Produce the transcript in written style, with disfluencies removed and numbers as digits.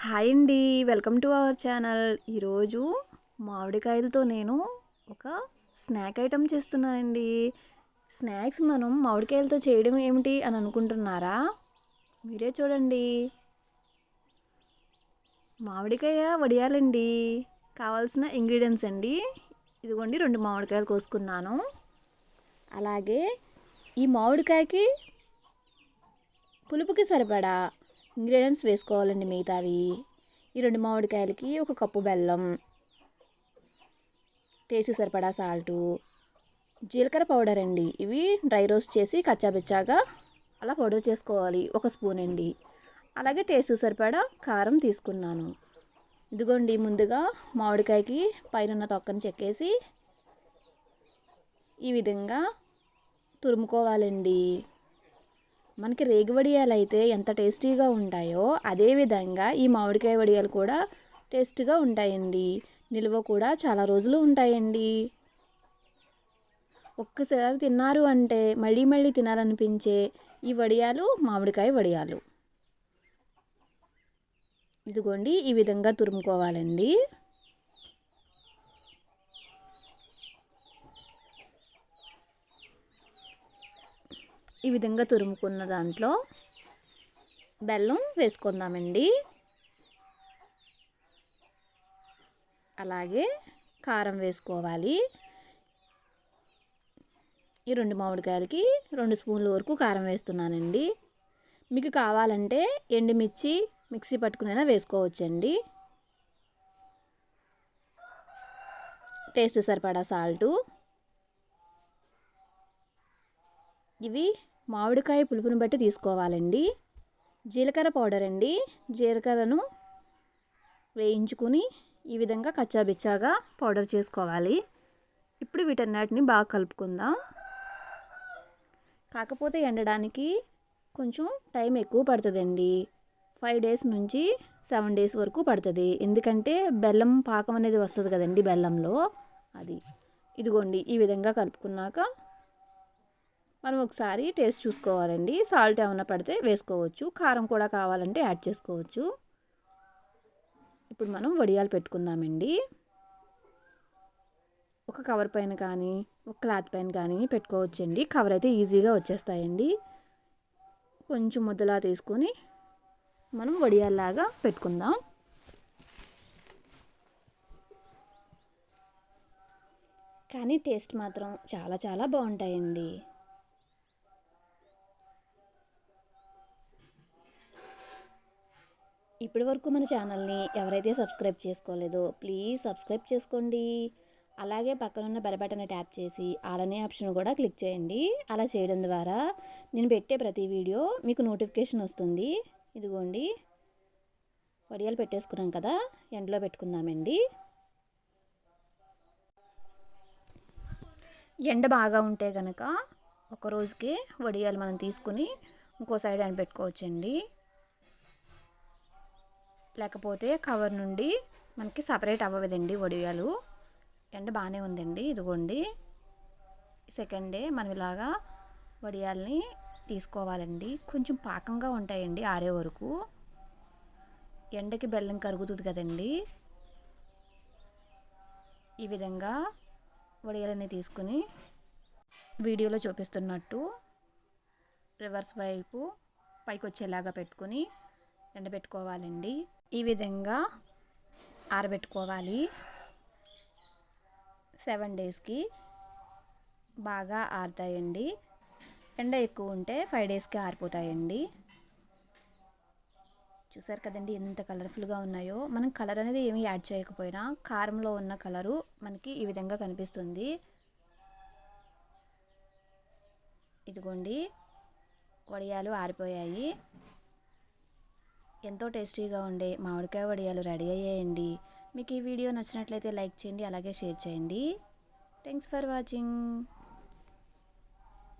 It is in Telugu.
హాయ్ అండి, వెల్కమ్ టు అవర్ ఛానల్. ఈరోజు మామిడికాయలతో నేను ఒక స్నాక్ ఐటెం చేస్తున్నానండి. స్నాక్స్ మనం మామిడికాయలతో చేయడం ఏమిటి అని అనుకుంటున్నారా? మీరే చూడండి. మామిడికాయ వడియాలండి. కావాల్సిన ఇంగ్రీడియంట్స్ అండి, ఇదిగోండి 2 మామిడికాయలు కోసుకున్నాను. అలాగే ఈ మామిడికాయకి పులుపుకి సరిపడా ఇంగ్రీడియంట్స్ వేసుకోవాలండి. మిగతావి ఈ 2 మామిడికాయలకి 1 కప్పు బెల్లం, టేస్ట్కి సరిపడా సాల్టు, జీలకర్ర పౌడర్ అండి. ఇవి డ్రై రోస్ట్ చేసి కచ్చాపిచ్చాగా అలా పౌడర్ చేసుకోవాలి, 1 స్పూన్ అండి. అలాగే టేస్ట్కి సరిపడా కారం తీసుకున్నాను. ఇదిగోండి, ముందుగా మామిడికాయకి పైన తొక్కను చెక్కేసి ఈ విధంగా తురుముకోవాలండి. మనకి రేగి వడియాలు అయితే ఎంత టేస్టీగా ఉంటాయో అదేవిధంగా ఈ మామిడికాయ వడియాలు కూడా టేస్ట్గా ఉంటాయండి. నిల్వ కూడా చాలా రోజులు ఉంటాయండి. ఒక్కసారి తిన్నారు అంటే మళ్ళీ మళ్ళీ తినాలనిపించే ఈ వడియాలు మామిడికాయ వడియాలు. ఇదిగోండి, ఈ విధంగా తురుముకోవాలండి. ఈ విధంగా తురుముకున్న దాంట్లో బెల్లం వేసుకుందామండి. అలాగే కారం వేసుకోవాలి. ఈ 2 మామిడికాయలకి 2 స్పూన్ల వరకు కారం వేస్తున్నానండి. మీకు కావాలంటే ఎండుమిర్చి మిక్సీ పట్టుకునైనా వేసుకోవచ్చండి. టేస్ట్ సరిపడా సాల్టు. ఇవి మామిడికాయ పులుపుని బట్టి తీసుకోవాలండి. జీలకర్ర పౌడర్ అండి. జీలకర్రను వేయించుకుని ఈ విధంగా కచ్చాబిచ్చాగా పౌడర్ చేసుకోవాలి. ఇప్పుడు వీటన్నిటిని బాగా కలుపుకుందాం. కాకపోతే ఎండడానికి కొంచెం టైం ఎక్కువ పడుతుందండి. 5 డేస్ నుంచి 7 డేస్ వరకు పడుతుంది. ఎందుకంటే బెల్లం పాకం అనేది వస్తుంది కదండి బెల్లంలో, అది. ఇదిగోండి, ఈ విధంగా కలుపుకున్నాక మనం ఒకసారి టేస్ట్ చూసుకోవాలండి. సాల్ట్ ఏమైనా పడితే వేసుకోవచ్చు, కారం కూడా కావాలంటే యాడ్ చేసుకోవచ్చు. ఇప్పుడు మనం వడియాలు పెట్టుకుందామండి. ఒక కవర్ పైన కానీ ఒక క్లాత్ పైన కానీ పెట్టుకోవచ్చండి. కవర్ అయితే ఈజీగా వచ్చేస్తాయండి. కొంచెం ముద్దలా తీసుకొని మనం వడియాల్లాగా పెట్టుకుందాం. కానీ టేస్ట్ మాత్రం చాలా చాలా బాగుంటాయండి. ఇప్పటి వరకు మన ఛానల్ని ఎవరైతే సబ్స్క్రైబ్ చేసుకోలేదో ప్లీజ్ సబ్స్క్రైబ్ చేసుకోండి. అలాగే పక్కనున్న బెల్ బటన్ ట్యాప్ చేసి ఆల్ అనే ఆప్షన్ కూడా క్లిక్ చేయండి. అలా చేయడం ద్వారా నేను పెట్టే ప్రతి వీడియో మీకు నోటిఫికేషన్ వస్తుంది. ఇదిగోండి, వడియాలు పెట్టేసుకున్నాం కదా, ఎండలో పెట్టుకుందామండి. ఎండ బాగా ఉంటే కనుక ఒక రోజుకి వడియాలు మనం తీసుకుని ఇంకో సైడ్ పెట్టుకోవచ్చండి. లేకపోతే కవర్ నుండి మనకి సపరేట్ అవ్వదండి వడియాలు. ఎండ బాగానే ఉందండి. ఇదిగోండి, సెకండ్ డే మనం ఇలాగా వడియాల్ని తీసుకోవాలండి. కొంచెం పాకంగా ఉంటాయండి ఆరే వరకు. ఎండకి బెల్లం కరుగుతుంది కదండి. ఈ విధంగా వడియాలని తీసుకుని వీడియోలో చూపిస్తున్నట్టు రివర్స్ వైపు పైకి వచ్చేలాగా పెట్టుకుని ఎండబెట్టుకోవాలండి. ఈ విధంగా ఆరబెట్టుకోవాలి. 7 డేస్కి బాగా ఆరుతాయండి. ఎండ ఎక్కువ ఉంటే 5 డేస్కి ఆరిపోతాయండి. చూసారు కదండి ఎంత కలర్ఫుల్గా ఉన్నాయో. మనం కలర్ అనేది ఏమీ యాడ్ చేయకపోయినా కారంలో ఉన్న కలరు మనకి ఈ విధంగా కనిపిస్తుంది. ఇదిగోండి, వడియాలు ఆరిపోయాయి. ఎంతో టేస్టీగా ఉండే మామిడికాయ వడియాలు రెడీ అయ్యాయండి. మీకు ఈ వీడియో నచ్చినట్లయితే లైక్ చేయండి, అలాగే షేర్ చేయండి. Thanks for watching.